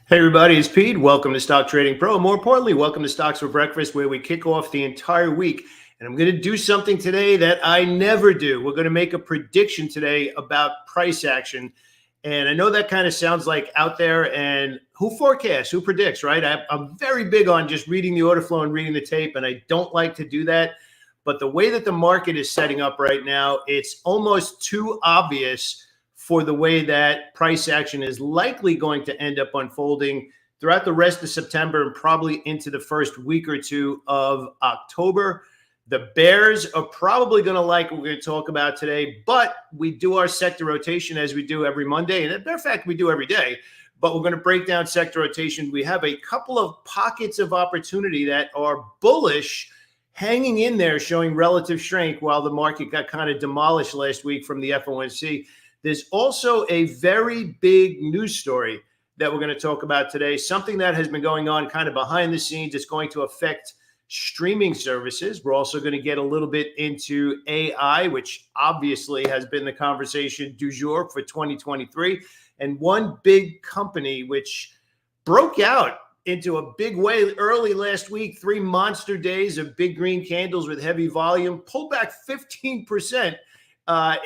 Hey everybody, it's Pete. Welcome to Stock Trading Pro. More importantly, welcome to Stocks for Breakfast, where we kick off the entire week. And I'm going to do something today that I never do. We're going to make a prediction today about price action. And I know that kind of sounds like out there, and who forecasts, who predicts, right? I'm very big on just reading the order flow and reading the tape, and I don't like to do that. But the way that the market is setting up right now, it's almost too obvious for the way that price action is likely going to end up unfolding throughout the rest of September and probably into the first week or two of October. The bears are probably going to like what we're going to talk about today, but we do our sector rotation as we do every Monday. And as a matter of fact, we do every day, but we're going to break down sector rotation. We have a couple of pockets of opportunity that are bullish, hanging in there, showing relative strength while the market got kind of demolished last week from the FOMC. There's also a very big news story that we're going to talk about today, something that has been going on kind of behind the scenes. It's going to affect streaming services. We're also going to get a little bit into AI, which obviously has been the conversation du jour for 2023. And one big company which broke out into a big way early last week, 3 monster days of big green candles with heavy volume, pulled back 15%.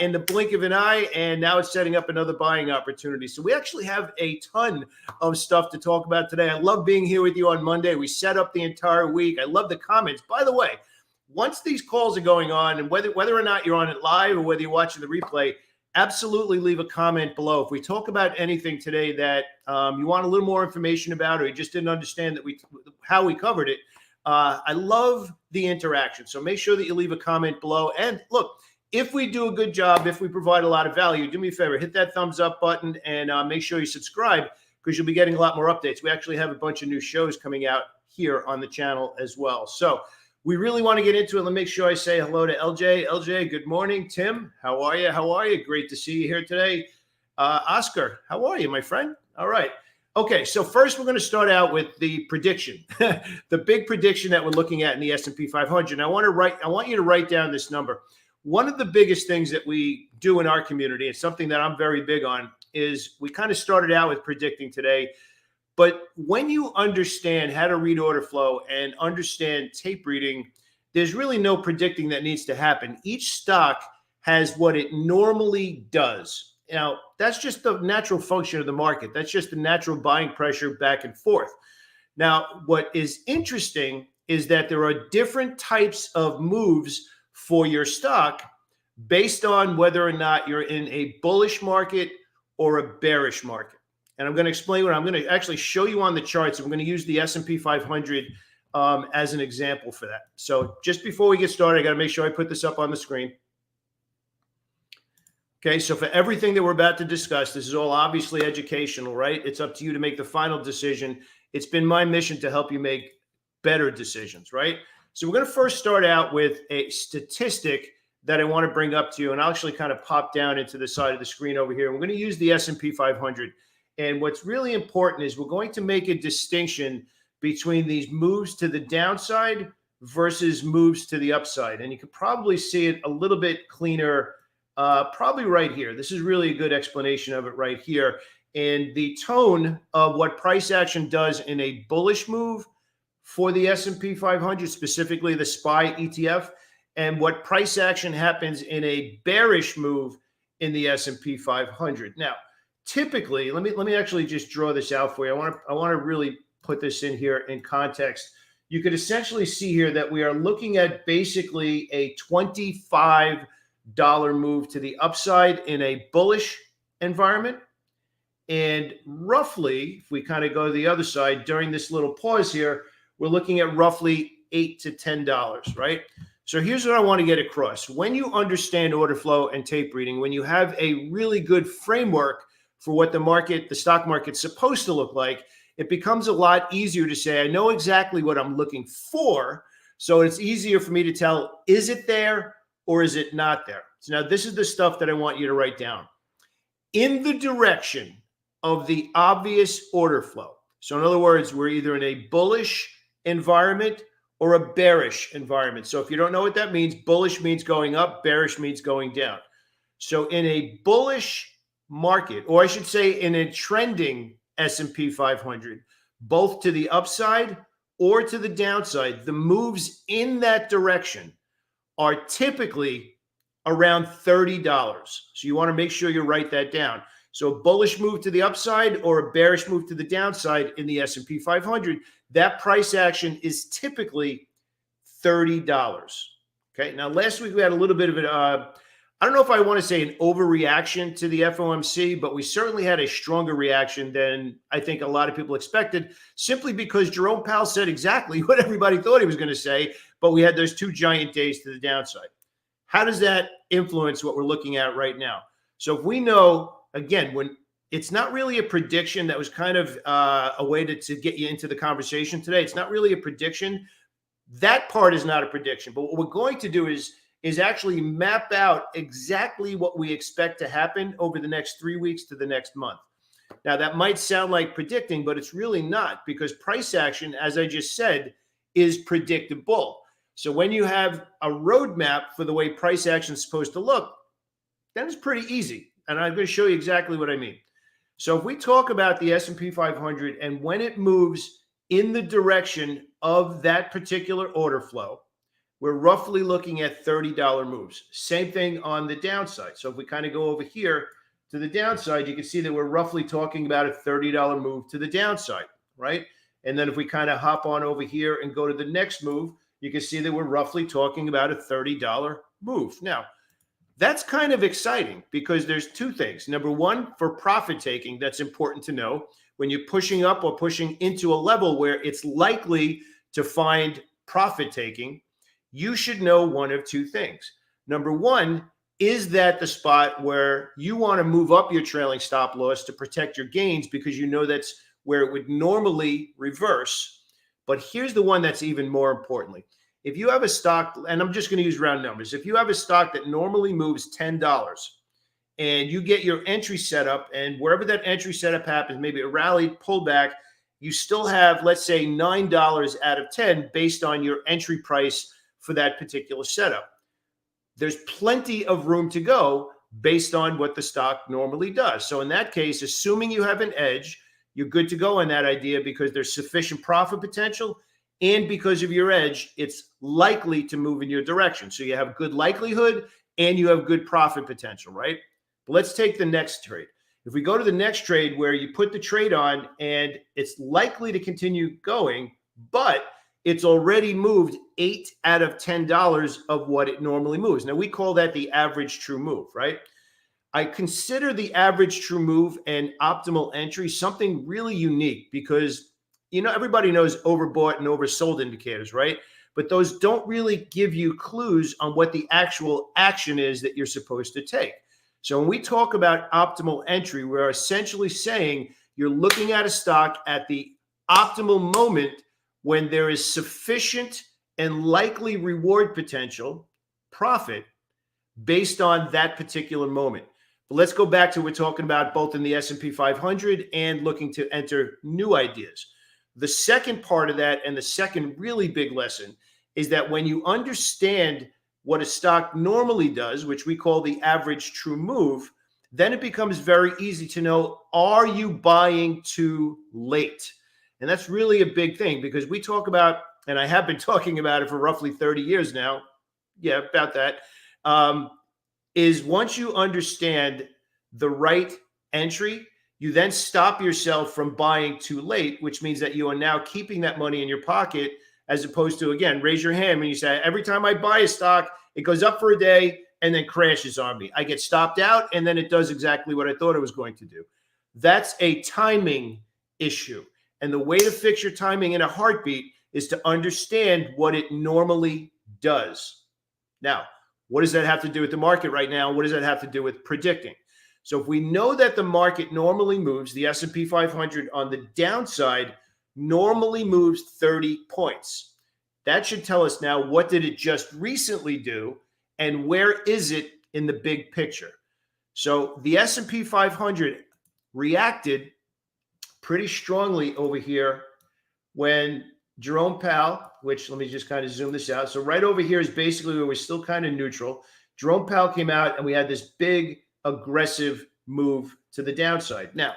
In the blink of an eye, and now it's setting up another buying opportunity. So we actually have a ton of stuff to talk about today. I love being here with you on Monday. We set up the entire week. I love the comments. By the way, once these calls are going on, and whether or not you're on it live or whether you're watching the replay, absolutely leave a comment below. If we talk about anything today that you want a little more information about, or you just didn't understand how we covered it, I love the interaction. So make sure that you leave a comment below. And look, if we do a good job, if we provide a lot of value, do me a favor, hit that thumbs up button and make sure you subscribe, because you'll be getting a lot more updates. We actually have a bunch of new shows coming out here on the channel as well. So we really want to get into it. Let me make sure I say hello to LJ. LJ, good morning. Tim, how are you? How are you? Great to see you here today. Oscar, how are you, my friend? All right. Okay, so first we're going to start out with the prediction, the big prediction that we're looking at in the S&P 500. And I want you to write down this number. One of the biggest things that we do in our community, and something that I'm very big on, is we kind of started out with predicting today. But when you understand how to read order flow and understand tape reading, there's really no predicting that needs to happen. Each stock has what it normally does. Now, that's just the natural function of the market. That's just the natural buying pressure back and forth. Now, what is interesting is that there are different types of moves for your stock based on whether or not you're in a bullish market or a bearish market. And I'm going to explain what I'm going to actually show you on the charts. I'm going to use the S&P 500 as an example for that. So just before we get started, I got to make sure I put this up on the screen. Okay, so for everything that we're about to discuss, this is all obviously educational, right? It's up to you to make the final decision. It's been my mission to help you make better decisions, right? So we're going to first start out with a statistic that I want to bring up to you, and I'll actually kind of pop down into the side of the screen over here. We're going to use the S&P 500, and what's really important is we're going to make a distinction between these moves to the downside versus moves to the upside, and you can probably see it a little bit cleaner probably right here. This is really a good explanation of it right here, and the tone of what price action does in a bullish move for the S&P 500, specifically the SPY ETF, and what price action happens in a bearish move in the S&P 500. Now, typically, let me actually just draw this out for you. I want to really put this in here in context. You could essentially see here that we are looking at basically a $25 move to the upside in a bullish environment. And roughly, if we kind of go to the other side during this little pause here, we're looking at roughly $8 to $10, right? So here's what I want to get across. When you understand order flow and tape reading, when you have a really good framework for what the stock market's supposed to look like, it becomes a lot easier to say, I know exactly what I'm looking for. So it's easier for me to tell, is it there or is it not there? So now this is the stuff that I want you to write down. In the direction of the obvious order flow. So in other words, we're either in a bullish environment or a bearish environment. So if you don't know what that means, bullish means going up, bearish means going down. So in a bullish market, or I should say in a trending S&P 500, both to the upside or to the downside, the moves in that direction are typically around $30. So you want to make sure you write that down. So a bullish move to the upside or a bearish move to the downside in the S&P 500, that price action is typically $30. Okay. Now, last week we had a little bit of I don't know if I want to say an overreaction to the FOMC, but we certainly had a stronger reaction than I think a lot of people expected, simply because Jerome Powell said exactly what everybody thought he was going to say, but we had those two giant days to the downside. How does that influence what we're looking at right now? So if we know, again, when it's not really a prediction, that was kind of a way to get you into the conversation today. It's not really a prediction. That part is not a prediction. But what we're going to do is actually map out exactly what we expect to happen over the next 3 weeks to the next month. Now, that might sound like predicting, but it's really not, because price action, as I just said, is predictable. So when you have a roadmap for the way price action is supposed to look, then it's pretty easy. And I'm going to show you exactly what I mean. So if we talk about the S&P 500 and when it moves in the direction of that particular order flow, we're roughly looking at $30 moves. Same thing on the downside. So if we kind of go over here to the downside, you can see that we're roughly talking about a $30 move to the downside, right? And then if we kind of hop on over here and go to the next move, you can see that we're roughly talking about a $30 move. Now, that's kind of exciting because there's two things. Number one, for profit taking, that's important to know. When you're pushing up or pushing into a level where it's likely to find profit taking, you should know one of two things. Number one, is that the spot where you want to move up your trailing stop loss to protect your gains because you know that's where it would normally reverse? But here's the one that's even more importantly. If you have a stock, and I'm just going to use round numbers, if you have a stock that normally moves $10 and you get your entry set up, and wherever that entry setup happens, maybe a rally, pullback, you still have, let's say, $9 out of 10 based on your entry price for that particular setup. There's plenty of room to go based on what the stock normally does. So in that case, assuming you have an edge, you're good to go on that idea because there's sufficient profit potential, and because of your edge, it's likely to move in your direction. So you have good likelihood and you have good profit potential, right? But let's take the next trade. If we go to the next trade where you put the trade on and it's likely to continue going, but it's already moved 8 out of $10 of what it normally moves. Now, we call that the average true move, right? I consider the average true move and optimal entry something really unique because, you know, everybody knows overbought and oversold indicators, right? But those don't really give you clues on what the actual action is that you're supposed to take. So when we talk about optimal entry, we're essentially saying you're looking at a stock at the optimal moment when there is sufficient and likely reward potential, profit, based on that particular moment. But let's go back to what we're talking about both in the S&P 500 and looking to enter new ideas. The second part of that, and the second really big lesson, is that when you understand what a stock normally does, which we call the average true move, then it becomes very easy to know, are you buying too late? And that's really a big thing because we talk about, and I have been talking about it for roughly 30 years now. Yeah, about that. Is once you understand the right entry, you then stop yourself from buying too late, which means that you are now keeping that money in your pocket as opposed to, again, raise your hand when you say, every time I buy a stock, it goes up for a day and then crashes on me. I get stopped out and then it does exactly what I thought it was going to do. That's a timing issue. And the way to fix your timing in a heartbeat is to understand what it normally does. Now, what does that have to do with the market right now? What does that have to do with predicting? So if we know that the market normally moves, the S&P 500 on the downside normally moves 30 points. That should tell us now, what did it just recently do and where is it in the big picture? So the S&P 500 reacted pretty strongly over here when Jerome Powell, which let me just kind of zoom this out. So right over here is basically where we're still kind of neutral. Jerome Powell came out and we had this big aggressive move to the downside. Now,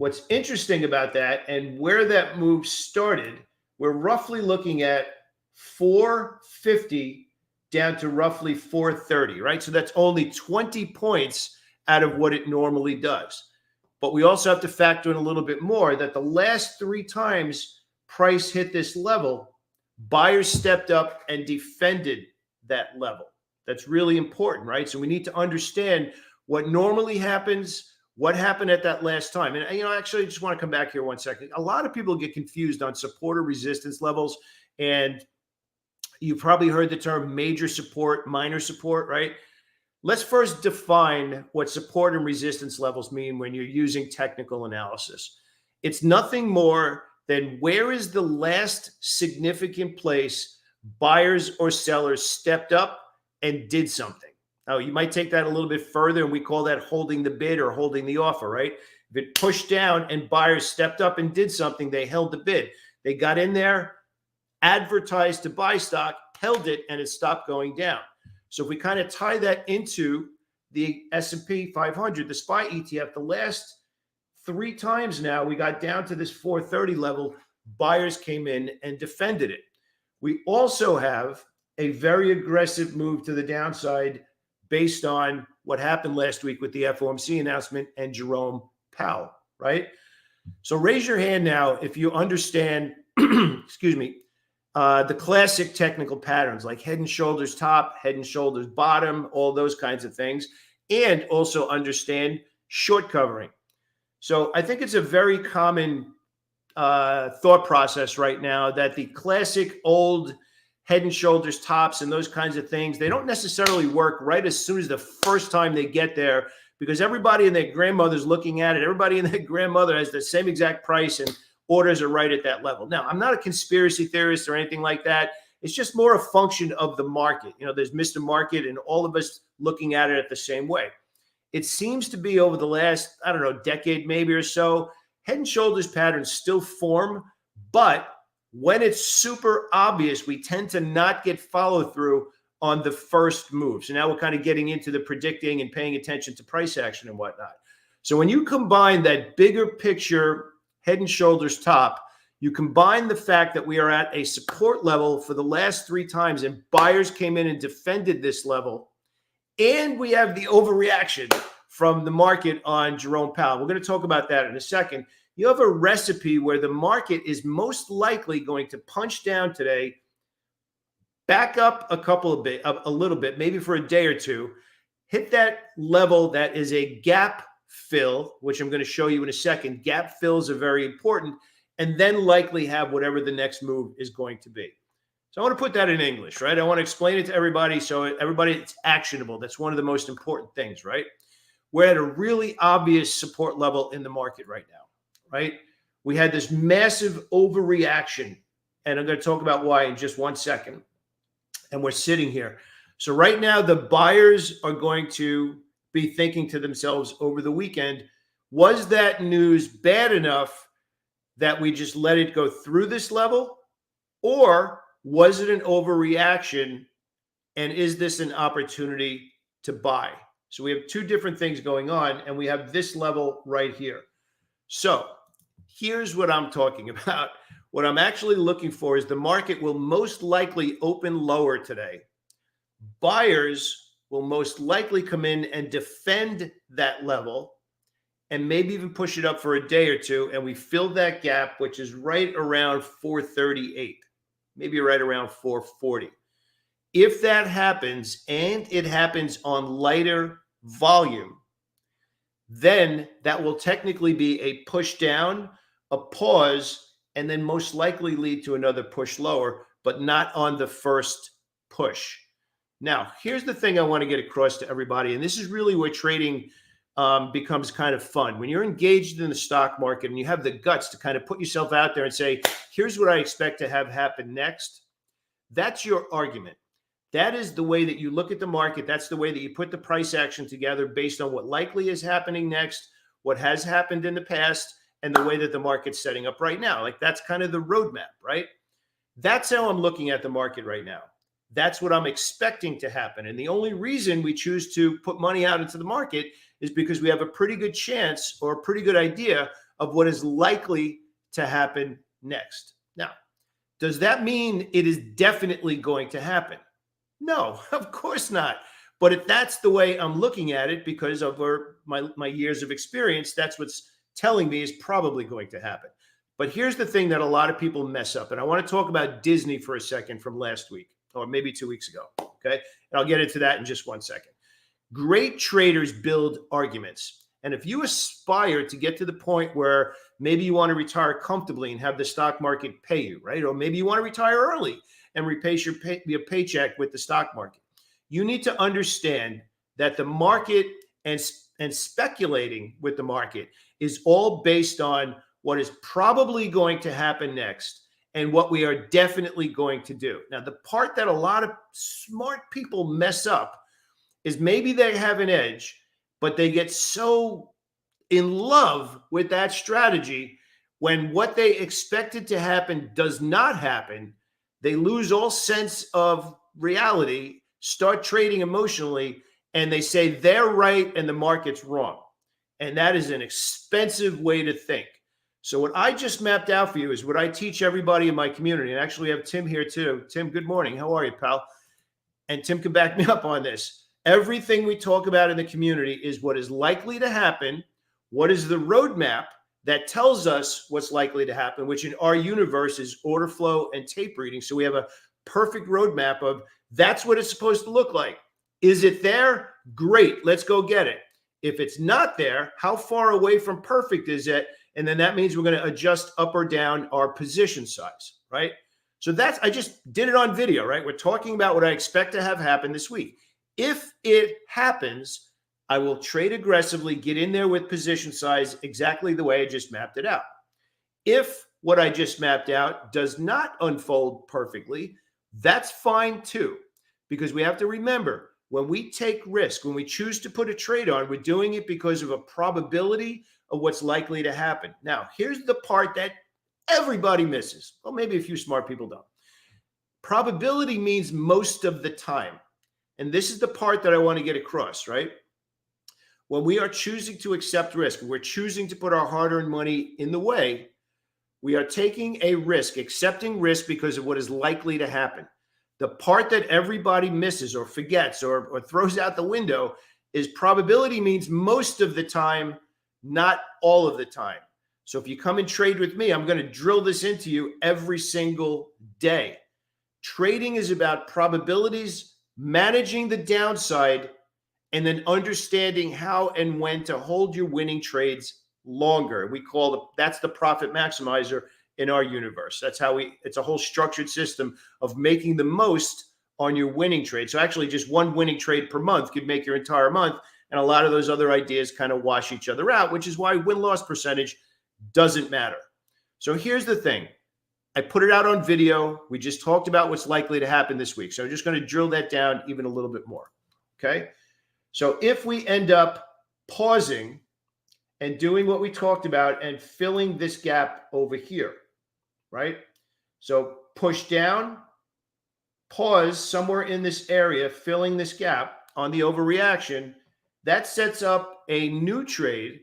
What's interesting about that and where that move started, we're roughly looking at 450 down to roughly 430, right? So that's only 20 points out of what it normally does. But we also have to factor in a little bit more that the last 3 times price hit this level, buyers stepped up and defended that level. That's really important, right? So we need to understand what normally happens, what happened at that last time. And, actually, I just want to come back here 1 second. A lot of people get confused on support or resistance levels. And you've probably heard the term major support, minor support, right? Let's first define what support and resistance levels mean when you're using technical analysis. It's nothing more than where is the last significant place buyers or sellers stepped up and did something. Now, you might take that a little bit further, and we call that holding the bid or holding the offer, right? If it pushed down and buyers stepped up and did something, they held the bid. They got in there, advertised to buy stock, held it, and it stopped going down. So if we kind of tie that into the S&P 500, the SPY ETF, the last 3 times now we got down to this 430 level, buyers came in and defended it. We also have a very aggressive move to the downside based on what happened last week with the FOMC announcement and Jerome Powell, right? So raise your hand now if you understand, excuse me, the classic technical patterns like head and shoulders top, head and shoulders bottom, all those kinds of things, and also understand short covering. So I think it's a very common thought process right now that the classic old head and shoulders tops and those kinds of things, they don't necessarily work right as soon as the first time they get there, because everybody and their grandmother's looking at it. Everybody and their grandmother has the same exact price and orders are right at that level. Now, I'm not a conspiracy theorist or anything like that. It's just more a function of the market. There's Mr. Market and all of us looking at it the same way. It seems to be over the last, decade maybe or so, head and shoulders patterns still form, but when it's super obvious, we tend to not get follow through on the first move. So now we're kind of getting into the predicting and paying attention to price action and whatnot. So when you combine that bigger picture head and shoulders top, you combine the fact that we are at a support level for the last 3 times and buyers came in and defended this level, and we have the overreaction from the market on Jerome Powell. We're going to talk about that in a second. You have a recipe where the market is most likely going to punch down today, back up a little bit, maybe for a day or two, hit that level that is a gap fill, which I'm going to show you in a second. Gap fills are very important, and then likely have whatever the next move is going to be. So I want to put that in English, right? I want to explain it to everybody so everybody, it's actionable. That's one of the most important things, right? We're at a really obvious support level in the market right now, right? We had this massive overreaction, and I'm going to talk about why in just 1 second. And we're sitting here. So right now, the buyers are going to be thinking to themselves over the weekend, was that news bad enough that we just let it go through this level? Or was it an overreaction? And is this an opportunity to buy? So we have 2 different things going on, and we have this level right here. So here's what I'm talking about. What I'm actually looking for is the market will most likely open lower today. Buyers will most likely come in and defend that level and maybe even push it up for a day or two. And we fill that gap, which is right around 438, maybe right around 440. If that happens, and it happens on lighter volume, then that will technically be a push down, a pause, and then most likely lead to another push lower, but not on the first push. Now, here's the thing I want to get across to everybody, and this is really where trading becomes kind of fun. When you're engaged in the stock market and you have the guts to kind of put yourself out there and say, here's what I expect to have happen next, that's your argument. That is the way that you look at the market. That's the way that you put the price action together based on what likely is happening next, what has happened in the past, and the way that the market's setting up right now. Like, that's kind of the roadmap, right? That's how I'm looking at the market right now. That's what I'm expecting to happen. And the only reason we choose to put money out into the market is because we have a pretty good chance or a pretty good idea of what is likely to happen next. Now, does that mean it is definitely going to happen? No, of course not. But if that's the way I'm looking at it, because of my years of experience, that's what's telling me is probably going to happen. But here's the thing that a lot of people mess up. And I want to talk about Disney for a second from last week, or maybe 2 weeks ago. Okay. And I'll get into that in just 1 second. Great traders build arguments. And if you aspire to get to the point where maybe you want to retire comfortably and have the stock market pay you, right? Or maybe you want to retire early and replace your paycheck with the stock market. You need to understand that the market and speculating with the market is all based on what is probably going to happen next and what we are definitely going to do. Now, the part that a lot of smart people mess up is maybe they have an edge, but they get so in love with that strategy when what they expected to happen does not happen. They lose all sense of reality, start trading emotionally, and they say they're right and the market's wrong. And that is an expensive way to think. So what I just mapped out for you is what I teach everybody in my community. And actually we have Tim here too. Tim, good morning. How are you, pal? And Tim can back me up on this. Everything we talk about in the community is what is likely to happen, what is the roadmap that tells us what's likely to happen, which in our universe is order flow and tape reading. So we have a perfect roadmap of that's what it's supposed to look like. Is it there? Great. Let's go get it. If it's not there, how far away from perfect is it? And then that means we're going to adjust up or down our position size, right? So I just did it on video, right? We're talking about what I expect to have happen this week. If it happens, I will trade aggressively, get in there with position size exactly the way I just mapped it out. If what I just mapped out does not unfold perfectly, that's fine too, because we have to remember when we take risk, when we choose to put a trade on, we're doing it because of a probability of what's likely to happen. Now, here's the part that everybody misses. Well, maybe a few smart people don't. Probability means most of the time. And this is the part that I want to get across, right? When we are choosing to accept risk, we're choosing to put our hard-earned money in the way, we are taking a risk, accepting risk because of what is likely to happen. The part that everybody misses or forgets or throws out the window is probability means most of the time, not all of the time. So if you come and trade with me, I'm going to drill this into you every single day. Trading is about probabilities, managing the downside, and then understanding how and when to hold your winning trades longer. We call that's the profit maximizer in our universe. That's how it's a whole structured system of making the most on your winning trade. So actually just one winning trade per month could make your entire month. And a lot of those other ideas kind of wash each other out, which is why win-loss percentage doesn't matter. So here's the thing. I put it out on video. We just talked about what's likely to happen this week. So I'm just going to drill that down even a little bit more. Okay. So if we end up pausing and doing what we talked about and filling this gap over here, right? So push down, pause somewhere in this area, filling this gap on the overreaction. That sets up a new trade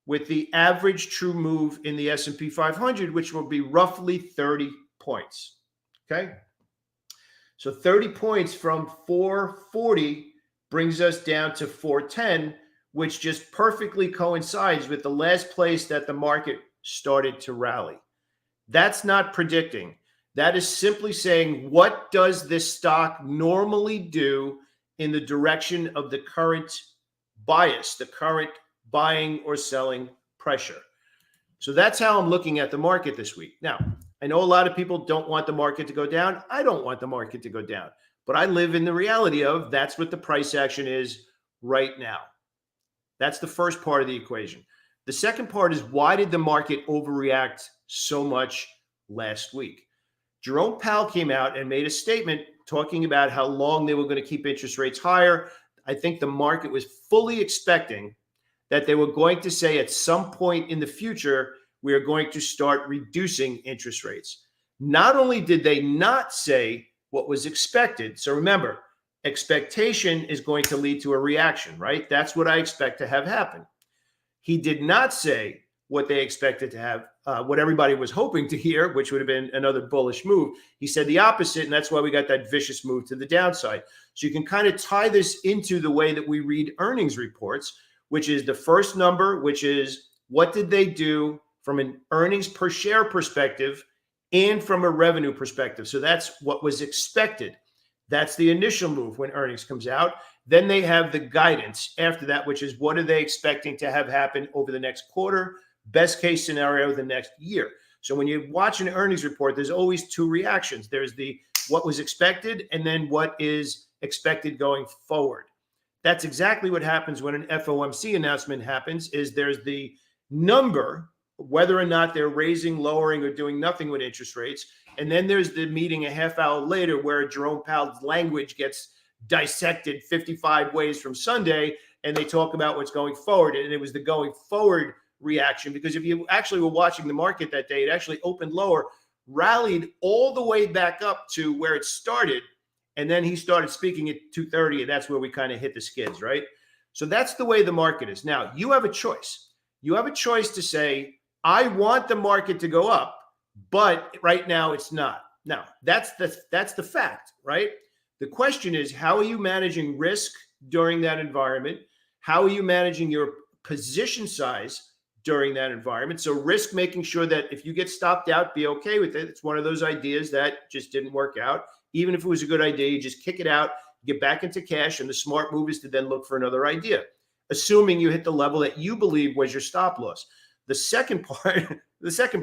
with the average true move in the S&P 500, which will be roughly 30 points, okay? So 30 points from 440 brings us down to 410, which just perfectly coincides with the last place that the market started to rally. That's not predicting. That is simply saying, what does this stock normally do in the direction of the current bias, the current buying or selling pressure? So that's how I'm looking at the market this week. Now, I know a lot of people don't want the market to go down. I don't want the market to go down, but I live in the reality of that's what the price action is right now. That's the first part of the equation. The second part is, why did the market overreact so much last week? Jerome Powell came out and made a statement talking about how long they were going to keep interest rates higher. I think the market was fully expecting that they were going to say at some point in the future, we are going to start reducing interest rates. Not only did they not say what was expected, so remember, expectation is going to lead to a reaction, right? That's what I expect to have happen. He did not say what they expected to have, what everybody was hoping to hear, which would have been another bullish move. He said the opposite, and that's why we got that vicious move to the downside. So you can kind of tie this into the way that we read earnings reports, which is the first number, which is what did they do from an earnings per share perspective and from a revenue perspective. So that's what was expected. That's the initial move when earnings comes out. Then they have the guidance after that, which is what are they expecting to have happen over the next quarter, best case scenario, the next year. So when you watch an earnings report, there's always two reactions. There's the what was expected and then what is expected going forward. That's exactly what happens when an FOMC announcement happens, is there's the number, whether or not they're raising, lowering, or doing nothing with interest rates. And then there's the meeting a half hour later where Jerome Powell's language gets dissected 55 ways from Sunday, and they talk about what's going forward. And it was the going forward reaction, because if you actually were watching the market that day, it actually opened lower, rallied all the way back up to where it started. And then he started speaking at 2:30, and that's where we kind of hit the skids, right? So that's the way the market is. Now, you have a choice. You have a choice to say, I want the market to go up, but right now it's not. Now, that's the fact, right? The question is, how are you managing risk during that environment? How are you managing your position size during that environment? So risk, making sure that if you get stopped out, be okay with it. It's one of those ideas that just didn't work out. Even if it was a good idea, you just kick it out, get back into cash, and the smart move is to then look for another idea, assuming you hit the level that you believe was your stop loss. The second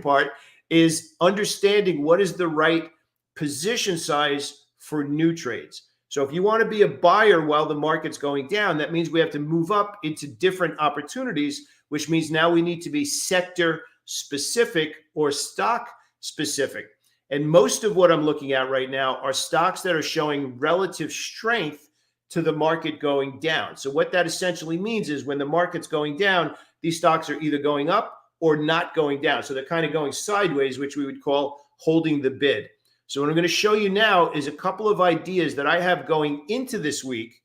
part is understanding what is the right position size for new trades. So if you want to be a buyer while the market's going down, that means we have to move up into different opportunities, which means now we need to be sector specific or stock specific. And most of what I'm looking at right now are stocks that are showing relative strength to the market going down. So what that essentially means is when the market's going down, these stocks are either going up or not going down. So they're kind of going sideways, which we would call holding the bid. So what I'm going to show you now is a couple of ideas that I have going into this week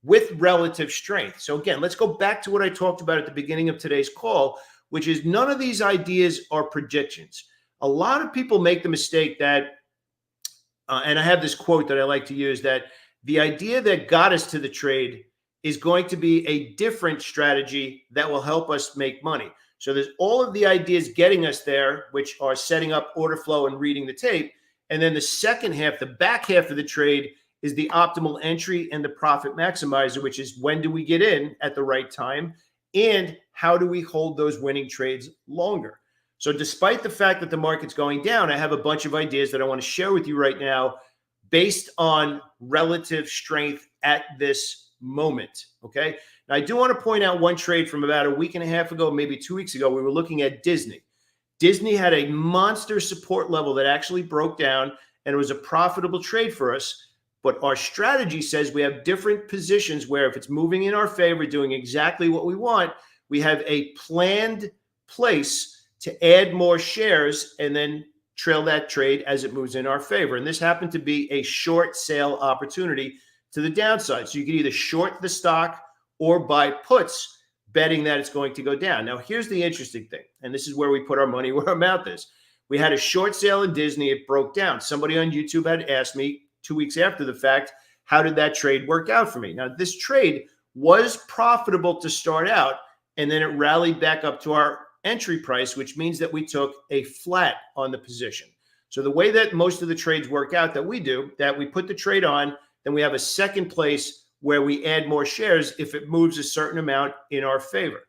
with relative strength. So again, let's go back to what I talked about at the beginning of today's call, which is none of these ideas are predictions. A lot of people make the mistake that, and I have this quote that I like to use, that the idea that got us to the trade is going to be a different strategy that will help us make money. So there's all of the ideas getting us there, which are setting up order flow and reading the tape. And then the second half, the back half of the trade, is the optimal entry and the profit maximizer, which is when do we get in at the right time and how do we hold those winning trades longer. So despite the fact that the market's going down, I have a bunch of ideas that I want to share with you right now based on relative strength at this moment, okay? Now, I do want to point out one trade from about a week and a half ago, maybe 2 weeks ago. We were looking at Disney. Disney had a monster support level that actually broke down, and it was a profitable trade for us. But our strategy says we have different positions where if it's moving in our favor, doing exactly what we want, we have a planned place to add more shares and then trail that trade as it moves in our favor. And this happened to be a short sale opportunity to the downside. So you can either short the stock or buy puts, betting that it's going to go down. Now, here's the interesting thing, and this is where we put our money where our mouth is. We had a short sale in Disney. It broke down. Somebody on YouTube had asked me 2 weeks after the fact, how did that trade work out for me? Now, this trade was profitable to start out, and then it rallied back up to our entry price, which means that we took a flat on the position. So the way that most of the trades work out that we do, that we put the trade on, then we have a second place where we add more shares if it moves a certain amount in our favor.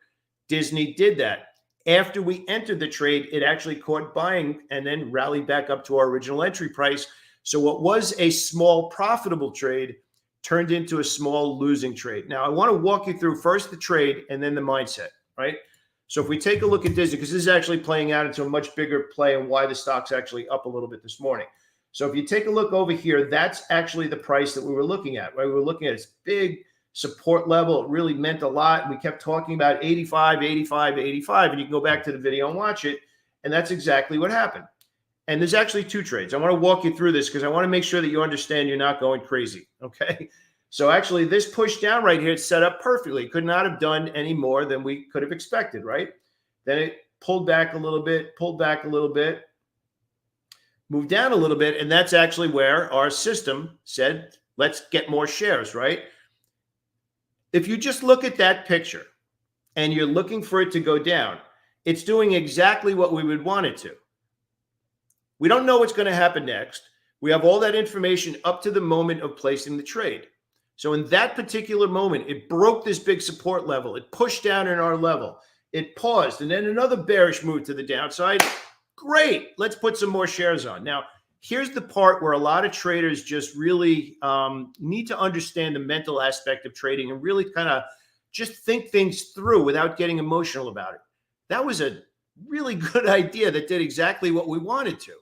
Disney did that. After we entered the trade, it actually caught buying and then rallied back up to our original entry price. So what was a small profitable trade turned into a small losing trade. Now, I want to walk you through first the trade and then the mindset, right? So if we take a look at Disney, because this is actually playing out into a much bigger play and why the stock's actually up a little bit this morning. So if you take a look over here, that's actually the price that we were looking at, right? We were looking at this big support level. It really meant a lot. We kept talking about 85, 85, 85, and you can go back to the video and watch it. And that's exactly what happened. And there's actually two trades. I want to walk you through this because I want to make sure that you understand you're not going crazy, okay? So actually this push down right here, it's set up perfectly. Could not have done any more than we could have expected, right? Then it pulled back a little bit, pulled back a little bit, moved down a little bit. And that's actually where our system said, let's get more shares, right? If you just look at that picture and you're looking for it to go down, it's doing exactly what we would want it to. We don't know what's going to happen next. We have all that information up to the moment of placing the trade. So in that particular moment, it broke this big support level. It pushed down in our level. It paused, and then another bearish move to the downside. Great. Let's put some more shares on. Now, here's the part where a lot of traders just really need to understand the mental aspect of trading and really kind of just think things through without getting emotional about it. That was a really good idea that did exactly what we wanted to.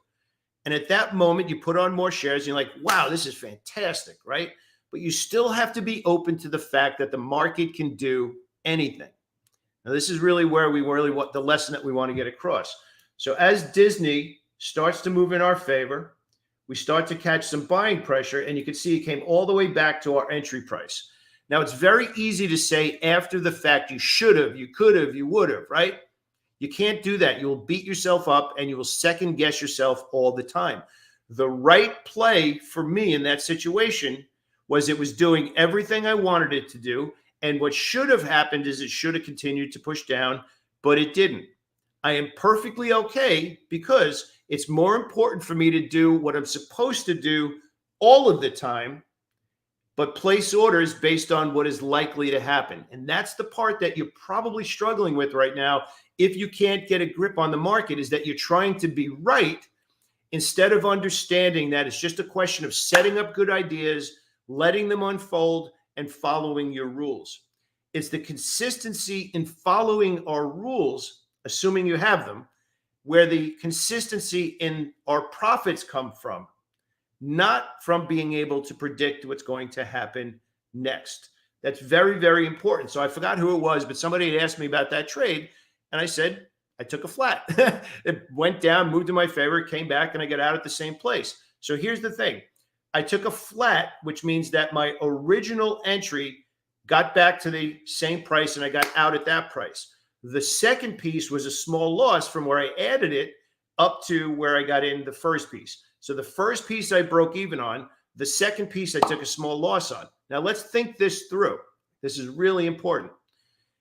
And at that moment, you put on more shares and you're like, wow, this is fantastic, right? But you still have to be open to the fact that the market can do anything. Now, this is really where we really want the lesson that we want to get across. So as Disney starts to move in our favor, we start to catch some buying pressure, and you can see it came all the way back to our entry price. Now, it's very easy to say after the fact, you should have, you could have, you would have, right? You can't do that. You'll beat yourself up and you will second guess yourself all the time. The right play for me in that situation was it was doing everything I wanted it to do. And what should have happened is it should have continued to push down, but it didn't. I am perfectly okay because it's more important for me to do what I'm supposed to do all of the time, but place orders based on what is likely to happen. And that's the part that you're probably struggling with right now. If you can't get a grip on the market, is that you're trying to be right instead of understanding that it's just a question of setting up good ideas, letting them unfold, and following your rules. It's the consistency in following our rules, assuming you have them, where the consistency in our profits come from, not from being able to predict what's going to happen next. That's very, very important. So I forgot who it was, but somebody had asked me about that trade, and I said, I took a flat. It went down, moved in my favor, came back, and I got out at the same place. So here's the thing. I took a flat, which means that my original entry got back to the same price, and I got out at that price. The second piece was a small loss from where I added it up to where I got in the first piece. So the first piece I broke even on. The second piece I took a small loss on. Now let's think this through. This is really important.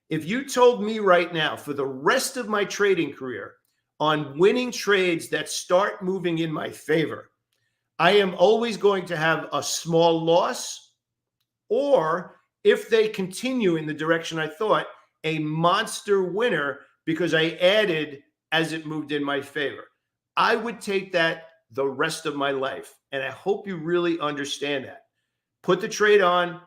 If you told me right now for the rest of my trading career on winning trades that start moving in my favor, I am always going to have a small loss, or if they continue in the direction I thought, a monster winner because I added as it moved in my favor. I would take that the rest of my life. And I hope you really understand that. Put the trade on,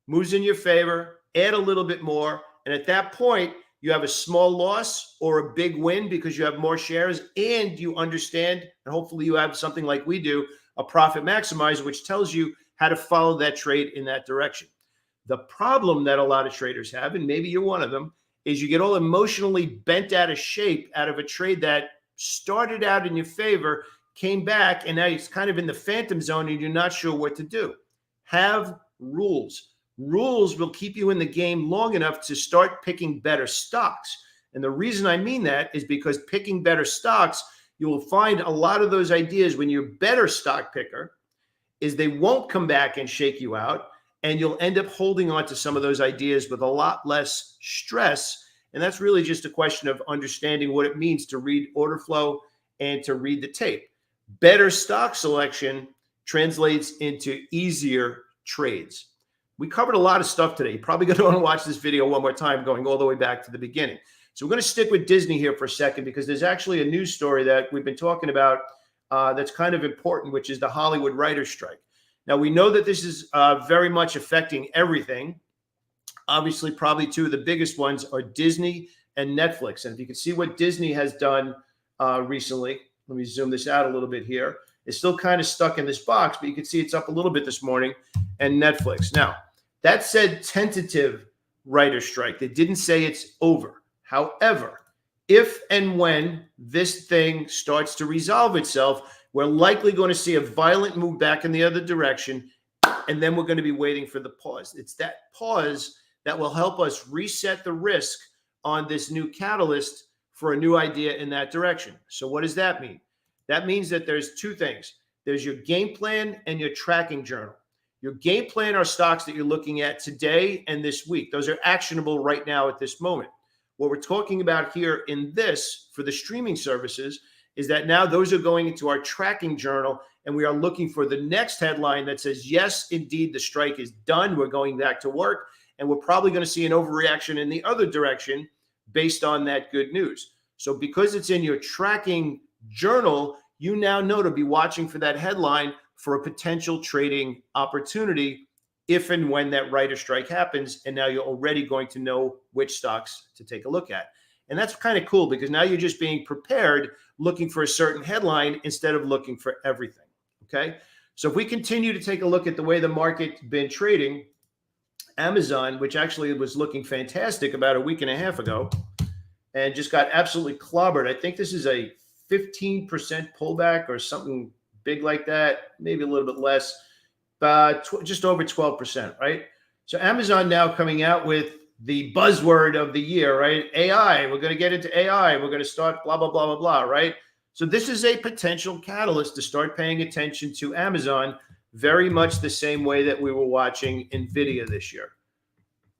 moves in your favor, add a little bit more. And at that point, you have a small loss or a big win because you have more shares and you understand, and hopefully you have something like we do, a profit maximizer, which tells you how to follow that trade in that direction. The problem that a lot of traders have, and maybe you're one of them, is you get all emotionally bent out of shape out of a trade that started out in your favor, came back, and now it's kind of in the phantom zone and you're not sure what to do. Have rules. Rules will keep you in the game long enough to start picking better stocks. And the reason I mean that is because picking better stocks, you will find a lot of those ideas when you're a better stock picker is they won't come back and shake you out. And you'll end up holding on to some of those ideas with a lot less stress. And that's really just a question of understanding what it means to read order flow and to read the tape. Better stock selection translates into easier trades. We covered a lot of stuff today. You're probably going to want to watch this video one more time, going all the way back to the beginning. So we're going to stick with Disney here for a second because there's actually a news story that we've been talking about that's kind of important, which is the Hollywood writers' strike. Now, we know that this is very much affecting everything. Obviously, probably two of the biggest ones are Disney and Netflix. And if you can see what Disney has done recently, let me zoom this out a little bit here. It's still kind of stuck in this box, but you can see it's up a little bit this morning, and Netflix. Now, that said tentative writer's strike. They didn't say it's over. However, if and when this thing starts to resolve itself, we're likely going to see a violent move back in the other direction, and then we're going to be waiting for the pause. It's that pause that will help us reset the risk on this new catalyst for a new idea in that direction. So what does that mean? That means that there's two things. There's your game plan and your tracking journal. Your game plan are stocks that you're looking at today and this week. Those are actionable right now at this moment. What we're talking about here in this for the streaming services is that now those are going into our tracking journal, and we are looking for the next headline that says, yes, indeed, the strike is done. We're going back to work, and we're probably going to see an overreaction in the other direction based on that good news. So because it's in your tracking journal, you now know to be watching for that headline for a potential trading opportunity if and when that writer strike happens. And now you're already going to know which stocks to take a look at. And that's kind of cool because now you're just being prepared, looking for a certain headline instead of looking for everything. Okay. So if we continue to take a look at the way the market's been trading, Amazon, which actually was looking fantastic about a week and a half ago and just got absolutely clobbered. I think this is a 15% pullback or something big like that, maybe a little bit less, but just over 12%, right? So Amazon now coming out with the buzzword of the year, right? AI, we're going to get into AI. We're going to start blah, blah, blah, blah, blah, right? So this is a potential catalyst to start paying attention to Amazon very much the same way that we were watching NVIDIA this year.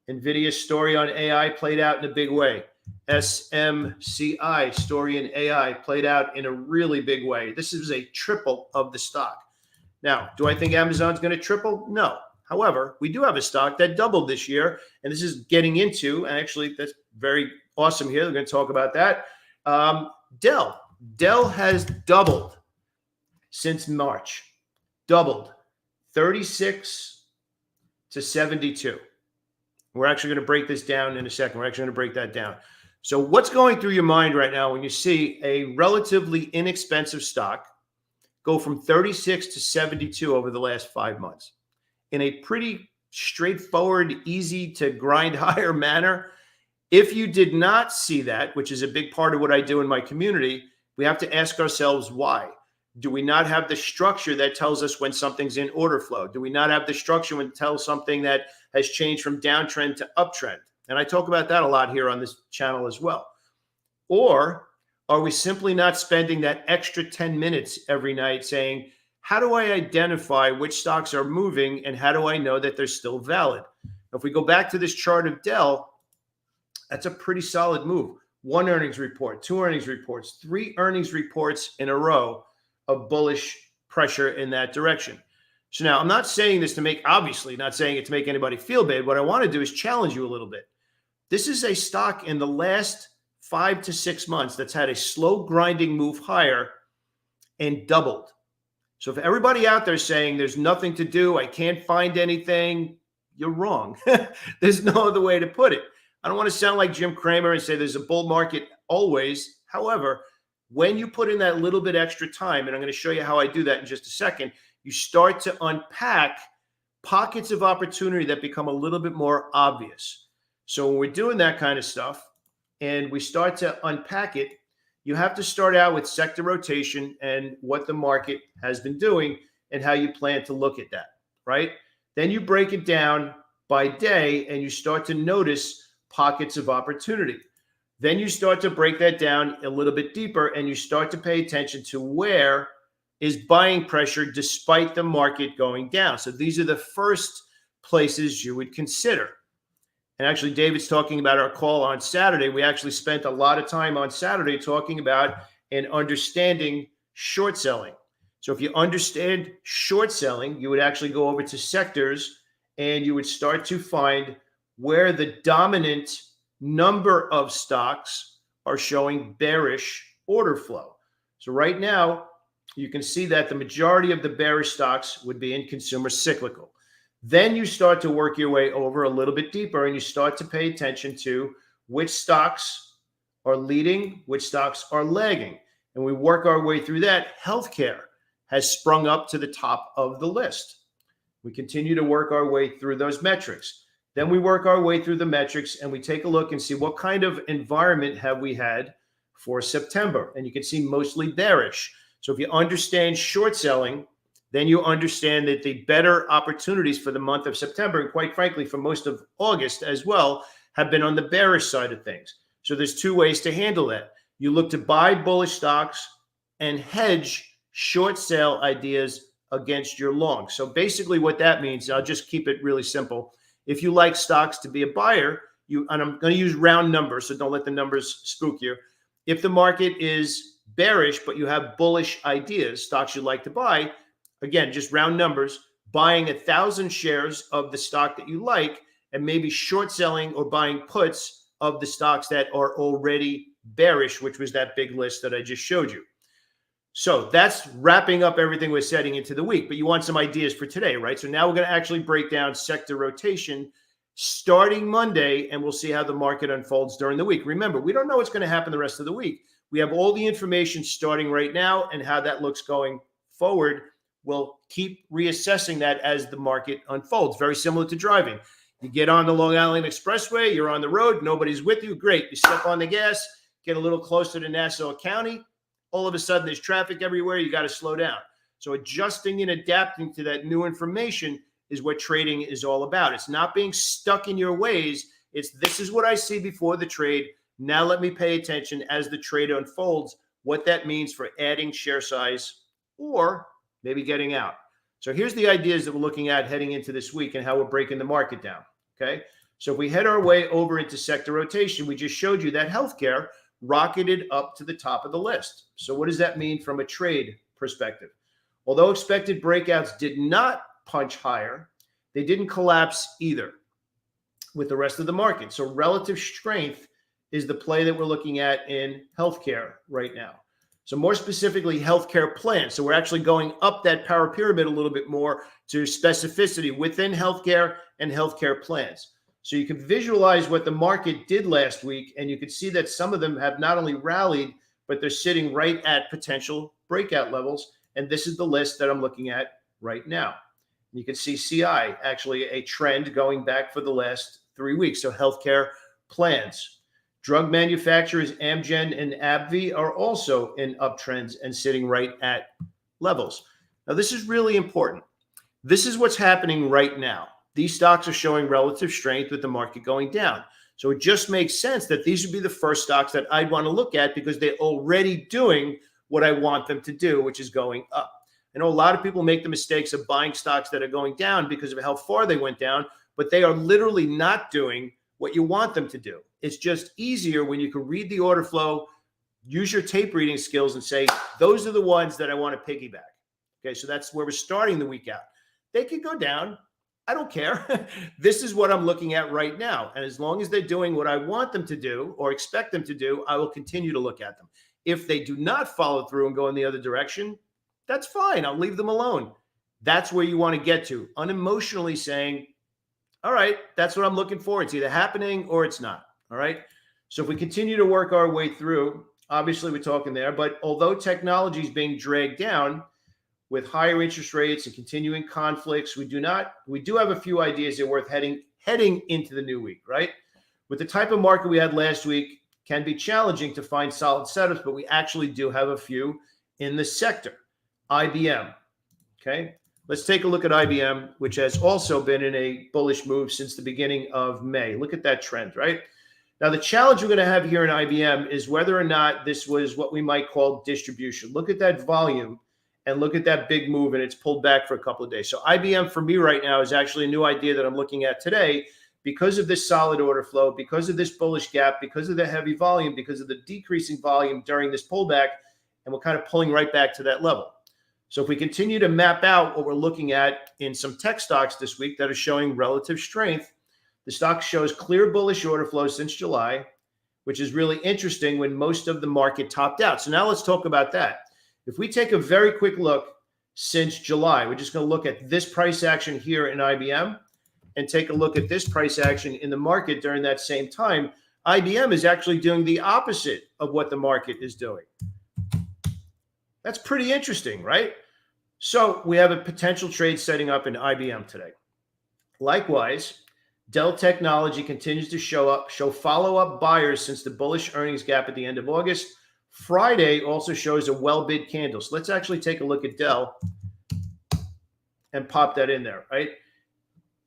NVIDIA's story on AI played out in a big way. SMCI story in AI played out in a really big way. This is a triple of the stock. Now, do I think Amazon's going to triple? No. However, we do have a stock that doubled this year, and this is getting into, and actually that's very awesome here. We're going to talk about that. Dell. Dell has doubled since March. Doubled. 36 to 72. We're actually going to break this down in a second. We're actually going to break that down. So what's going through your mind right now when you see a relatively inexpensive stock go from 36 to 72 over the last 5 months in a pretty straightforward, easy to grind higher manner? If you did not see that, which is a big part of what I do in my community, we have to ask ourselves why. Do we not have the structure that tells us when something's in order flow? Do we not have the structure when it tells something that has changed from downtrend to uptrend? And I talk about that a lot here on this channel as well. Or are we simply not spending that extra 10 minutes every night saying, how do I identify which stocks are moving and how do I know that they're still valid? If we go back to this chart of Dell, that's a pretty solid move. 1 earnings report, 2 earnings reports, 3 earnings reports in a row of bullish pressure in that direction. So now I'm not saying this to make, obviously not saying it to make anybody feel bad. What I want to do is challenge you a little bit. This is a stock in the last 5 to 6 months that's had a slow grinding move higher and doubled. So if everybody out there saying there's nothing to do, I can't find anything, you're wrong. There's no other way to put it. I don't want to sound like Jim Cramer and say there's a bull market always. However, when you put in that little bit extra time, and I'm going to show you how I do that in just a second, you start to unpack pockets of opportunity that become a little bit more obvious. So when we're doing that kind of stuff and we start to unpack it, you have to start out with sector rotation and what the market has been doing and how you plan to look at that, right? Then you break it down by day and you start to notice pockets of opportunity. Then you start to break that down a little bit deeper and you start to pay attention to where is buying pressure despite the market going down. So these are the first places you would consider. And actually, David's talking about our call on Saturday. We actually spent a lot of time on Saturday talking about and understanding short selling. So if you understand short selling, you would actually go over to sectors and you would start to find where the dominant number of stocks are showing bearish order flow. So right now, you can see that the majority of the bearish stocks would be in consumer cyclical. Then you start to work your way over a little bit deeper and you start to pay attention to which stocks are leading, which stocks are lagging. And we work our way through that. Healthcare has sprung up to the top of the list. We continue to work our way through those metrics. Then we work our way through the metrics and we take a look and see what kind of environment have we had for September. And you can see mostly bearish. So if you understand short selling, then you understand that the better opportunities for the month of September, and quite frankly, for most of August as well, have been on the bearish side of things. So there's 2 ways to handle that. You look to buy bullish stocks and hedge short sale ideas against your long. So basically what that means, I'll just keep it really simple. If you like stocks to be a buyer, and I'm going to use round numbers, so don't let the numbers spook you. If the market is bearish, but you have bullish ideas, stocks you'd like to buy, again, just round numbers, buying 1,000 shares of the stock that you like, and maybe short selling or buying puts of the stocks that are already bearish, which was that big list that I just showed you. So that's wrapping up everything we're setting into the week, but you want some ideas for today, right? So now we're going to actually break down sector rotation starting Monday, and we'll see how the market unfolds during the week. Remember, we don't know what's going to happen the rest of the week. We have all the information starting right now, and how that looks going forward. We'll keep reassessing that as the market unfolds. Very similar to driving. You get on the Long Island Expressway, you're on the road, nobody's with you, great. You step on the gas, get a little closer to Nassau County, all of a sudden there's traffic everywhere, you got to slow down. So adjusting and adapting to that new information is what trading is all about. It's not being stuck in your ways. It's this is what I see before the trade. Now let me pay attention as the trade unfolds, what that means for adding share size or maybe getting out. So here's the ideas that we're looking at heading into this week and how we're breaking the market down. Okay. So if we head our way over into sector rotation, we just showed you that healthcare rocketed up to the top of the list. So what does that mean from a trade perspective? Although expected breakouts did not punch higher, they didn't collapse either with the rest of the market. So relative strength is the play that we're looking at in healthcare right now. So more specifically, healthcare plans. So we're actually going up that power pyramid a little bit more to specificity within healthcare and healthcare plans. So you can visualize what the market did last week, and you can see that some of them have not only rallied, but they're sitting right at potential breakout levels. And this is the list that I'm looking at right now. You can see CI, actually a trend going back for the last 3 weeks. So healthcare plans. Drug manufacturers Amgen and AbbVie are also in uptrends and sitting right at levels. Now, this is really important. This is what's happening right now. These stocks are showing relative strength with the market going down. So it just makes sense that these would be the first stocks that I'd want to look at because they're already doing what I want them to do, which is going up. I know a lot of people make the mistakes of buying stocks that are going down because of how far they went down, but they are literally not doing what you want them to do. It's just easier when you can read the order flow, use your tape reading skills and say, those are the ones that I want to piggyback. Okay, so that's where we're starting the week out. They could go down. I don't care. This is what I'm looking at right now. And as long as they're doing what I want them to do or expect them to do, I will continue to look at them. If they do not follow through and go in the other direction, that's fine. I'll leave them alone. That's where you want to get to, unemotionally saying, all right, that's what I'm looking for. It's either happening or it's not. All right. So if we continue to work our way through, obviously we're talking there, but although technology is being dragged down with higher interest rates and continuing conflicts, we do have a few ideas that are worth heading into the new week, right? With the type of market we had last week, can be challenging to find solid setups, but we actually do have a few in the sector. IBM. Okay. Let's take a look at IBM, which has also been in a bullish move since the beginning of May. Look at that trend, right? Now, the challenge we're going to have here in IBM is whether or not this was what we might call distribution. Look at that volume and look at that big move, and it's pulled back for a couple of days. So IBM for me right now is actually a new idea that I'm looking at today because of this solid order flow, because of this bullish gap, because of the heavy volume, because of the decreasing volume during this pullback, and we're kind of pulling right back to that level. So if we continue to map out what we're looking at in some tech stocks this week that are showing relative strength, the stock shows clear bullish order flow since July, which is really interesting when most of the market topped out. So now let's talk about that. If we take a very quick look since July, we're just going to look at this price action here in IBM and take a look at this price action in the market during that same time. IBM is actually doing the opposite of what the market is doing. That's pretty interesting, right? So we have a potential trade setting up in IBM today. Likewise, Dell Technology continues to show follow-up buyers since the bullish earnings gap at the end of August. Friday also shows a well-bid candle. So let's actually take a look at Dell and pop that in there, right?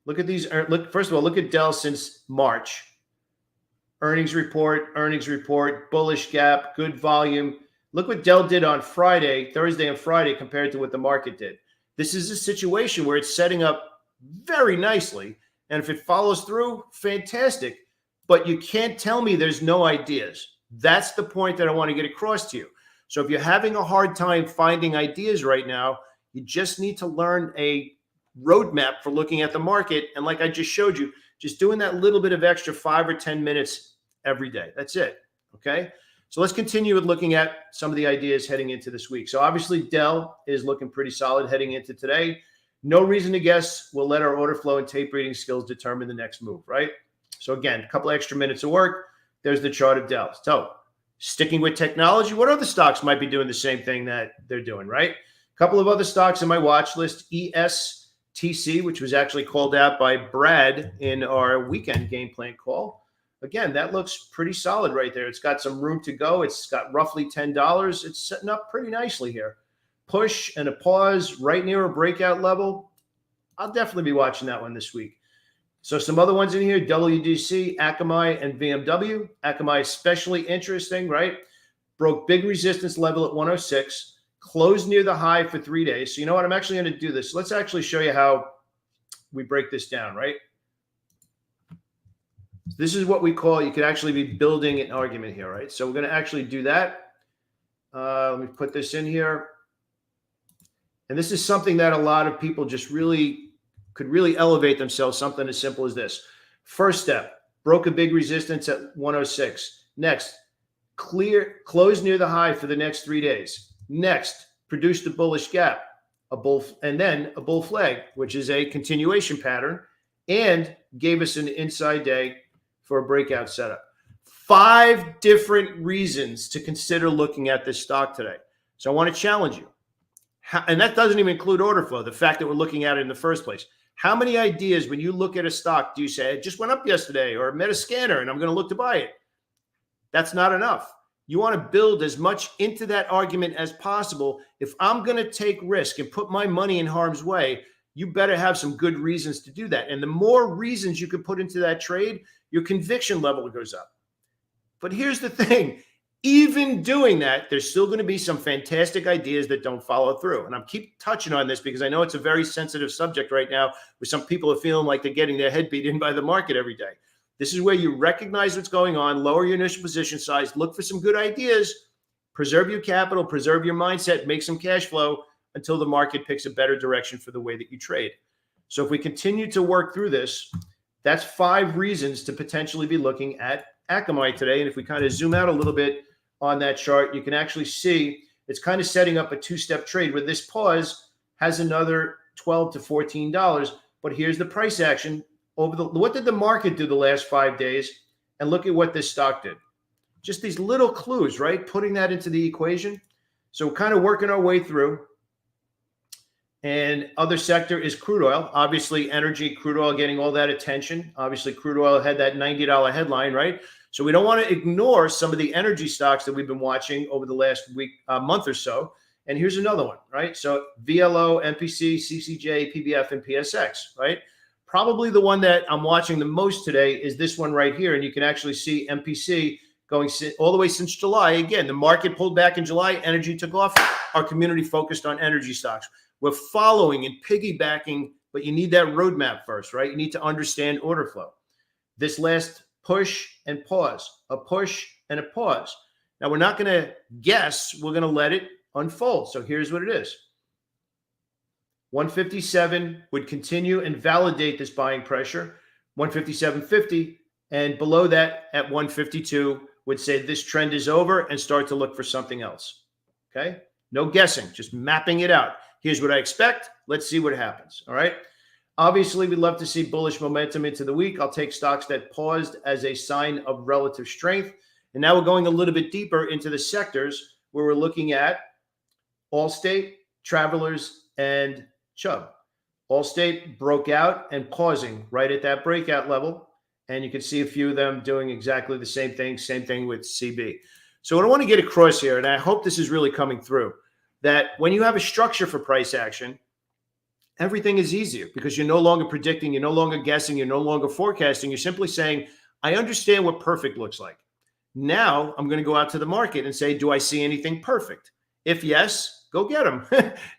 Look at these. First of all, look at Dell since March. earnings report, bullish gap, good volume. Look what Dell did on Thursday and Friday compared to what the market did. This is a situation where it's setting up very nicely. And if it follows through, fantastic. But you can't tell me there's no ideas. That's the point that I want to get across to you. So if you're having a hard time finding ideas right now, you just need to learn a roadmap for looking at the market. And like I just showed you, just doing that little bit of extra 5 or 10 minutes every day. That's it. Okay. So let's continue with looking at some of the ideas heading into this week. So obviously Dell is looking pretty solid heading into today. No reason to guess. We'll let our order flow and tape reading skills determine the next move, right? So again, a couple extra minutes of work. There's the chart of Dell. So sticking with technology, what other stocks might be doing the same thing that they're doing, right? A couple of other stocks in my watch list, ESTC, which was actually called out by Brad in our weekend game plan call. Again, that looks pretty solid right there. It's got some room to go. It's got roughly $10. It's setting up pretty nicely here. Push and a pause right near a breakout level. I'll definitely be watching that one this week. So some other ones in here, WDC, Akamai, and VMW. Akamai especially interesting, right? Broke big resistance level at 106, closed near the high for 3 days. So you know what? I'm actually going to do this. Let's actually show you how we break this down, right? This is what we call, you could actually be building an argument here, right? So we're going to actually do that. Let me put this in here. And this is something that a lot of people just could really elevate themselves, something as simple as this. First step, broke a big resistance at 106. Next, close near the high for the next 3 days. Next, produced a bullish gap, and then a bull flag, which is a continuation pattern, and gave us an inside day for a breakout setup. 5 different reasons to consider looking at this stock today. So I want to challenge you. And that doesn't even include order flow, the fact that we're looking at it in the first place. How many ideas, when you look at a stock, do you say, it just went up yesterday, or met a scanner and I'm going to look to buy it? That's not enough. You want to build as much into that argument as possible. If I'm going to take risk and put my money in harm's way, you better have some good reasons to do that. And the more reasons you can put into that trade, your conviction level goes up. But here's the thing. Even doing that, there's still going to be some fantastic ideas that don't follow through. And I'm keep touching on this because I know it's a very sensitive subject right now where some people are feeling like they're getting their head beat in by the market every day. This is where you recognize what's going on, lower your initial position size, look for some good ideas, preserve your capital, preserve your mindset, make some cash flow until the market picks a better direction for the way that you trade. So if we continue to work through this, that's 5 reasons to potentially be looking at Akamai today. And if we kind of zoom out a little bit on that chart, you can actually see it's kind of setting up a 2-step trade where this pause has another $12 to $14. But here's the price action what did the market do the last 5 days? And look at what this stock did. Just these little clues, right? Putting that into the equation. So we're kind of working our way through. And other sector is crude oil. Obviously, energy, crude oil getting all that attention. Obviously, crude oil had that $90 headline, right? So we don't want to ignore some of the energy stocks that we've been watching over the last month or so. And here's another one, right? So VLO, MPC, CCJ, PBF, and PSX, right? Probably the one that I'm watching the most today is this one right here. And you can actually see MPC going all the way since July. Again, the market pulled back in July. Energy took off. Our community focused on energy stocks. We're following and piggybacking, but you need that roadmap first, right? You need to understand order flow. This last push and pause, a push and a pause. Now, we're not going to guess. We're going to let it unfold. So here's what it is. 157 would continue and validate this buying pressure. 157.50 and below that at 152 would say this trend is over and start to look for something else. Okay? No guessing, just mapping it out. Here's what I expect. Let's see what happens. All right? Obviously, we'd love to see bullish momentum into the week. I'll take stocks that paused as a sign of relative strength. And now we're going a little bit deeper into the sectors where we're looking at Allstate, Travelers, and Chubb. Allstate broke out and pausing right at that breakout level. And you can see a few of them doing exactly the same thing with CB. So what I want to get across here, and I hope this is really coming through, that when you have a structure for price action, everything is easier because you're no longer predicting, you're no longer guessing, you're no longer forecasting. You're simply saying, I understand what perfect looks like. Now I'm going to go out to the market and say, do I see anything perfect? If yes, go get them.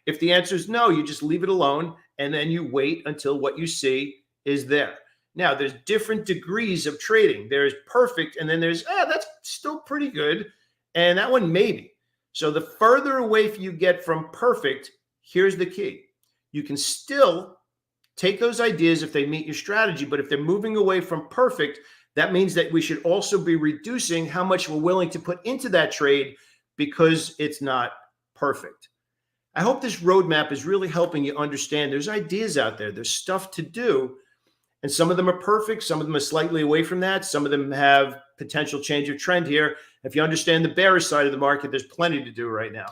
If the answer is no, you just leave it alone and then you wait until what you see is there. Now, there's different degrees of trading. There's perfect, and then there's, that's still pretty good. And that one, maybe. So the further away you get from perfect, here's the key. You can still take those ideas if they meet your strategy, but if they're moving away from perfect, that means that we should also be reducing how much we're willing to put into that trade because it's not perfect. I hope this roadmap is really helping you understand there's ideas out there, there's stuff to do, and some of them are perfect, some of them are slightly away from that, some of them have potential change of trend here. If you understand the bearish side of the market, there's plenty to do right now.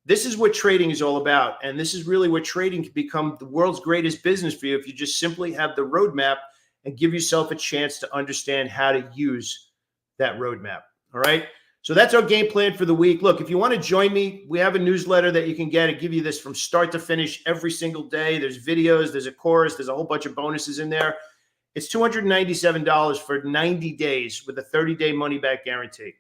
This is what trading is all about, and this is really where trading can become the world's greatest business for you if you just simply have the roadmap and give yourself a chance to understand how to use that roadmap. All right. So that's our game plan for the week. Look, if you want to join me, we have a newsletter that you can get. I give you this from start to finish every single day. There's videos, there's a course, there's a whole bunch of bonuses in there. It's $297 for 90 days with a 30-day money-back guarantee.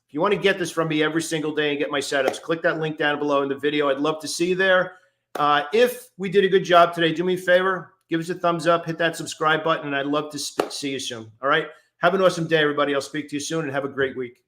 If you want to get this from me every single day and get my setups, click that link down below in the video. I'd love to see you there. If we did a good job today, do me a favor, give us a thumbs up, hit that subscribe button, and I'd love to see you soon. All right? Have an awesome day, everybody. I'll speak to you soon, and have a great week.